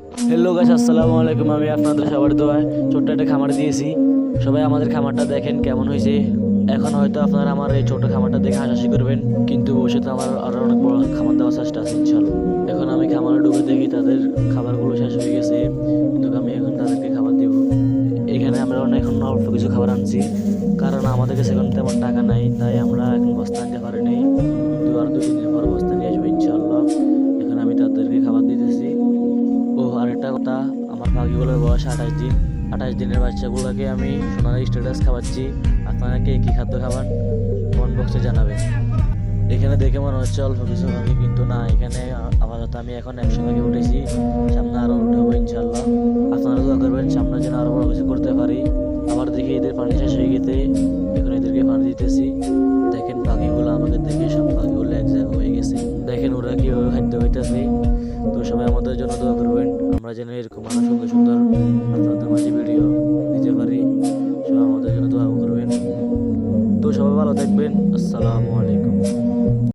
Hello guys, আসসালামু আলাইকুম। আমি আপনাদের সবার দোয়ায় ছোট্ট একটা খামার দিয়েছি। সবাই আমাদের খামারটা দেখেন কেমন হয়েছে। এখন হয়তো আপনারা আমার এই ছোট খামারটা দেখে হাসাহাসি করবেন, কিন্তু ভবিষ্যতে আমার আরও অনেক বড় খামার দেওয়ার চেষ্টা আছে ইনশাল্লাহ। এখন আমি খামারে ঢুকে দেখি তাদের খাবারগুলো শেষ হয়ে গেছে, কিন্তু আমি এখন তাদেরকে খাবার দিব। এখানে আমরা এখন অল্প কিছু খাবার আনছি, কারণ আমাদের কাছে এখন তেমন টাকা নাই, তাই আমরা এখন বস্তা আনতে পারিনি, কিন্তু আর 2 দিনের পর বস্তা নিয়ে আসবো ইনশাল্লাহ। এখন আমি তাদেরকে খাবার দিতেছি। ও আরেকটা কথা, আমার পাখিগুলোর বয়স 28 দিন। 28 দিনের বাচ্চাগুলোকে আমি সোনালি স্ট্যাটাস খাওয়াচ্ছি। আপনারা কে কী খাদ্য খাবার কমেন্ট বক্সে জানাবেন। এখানে দেখে মনে হচ্ছে অল্প কিছু পাখি, কিন্তু না, এখানে আপাতত আমি এখন 100 পাখি উঠেছি, সামনে আরও উঠাবো ইনশাল্লাহ। আপনারা দোয়া করবেন সামনে যেন আরও বড় কিছু করতে পারি। আবার দেখি এদের পানি শেষ হয়ে গেছে, এখন এদেরকে পানি দিতেছি। দেখেন পাখিগুলো আমাকে দেখে সব পাখিগুলো এক জায়গায় হয়ে গেছে। দেখেন ওরা কীভাবে খাদ্য হইতেছে। তো সবাই আমাদের জন্য দোয়া করবেন, আমরা যেন এরকম আরো সুন্দর সুন্দর আপনাদের মাঝে ভিডিও দিতে পারি। সবাই আমাদের জন্য দোয়া করবেন। তো সবাই ভালো থাকবেন। আসসালামু আলাইকুম।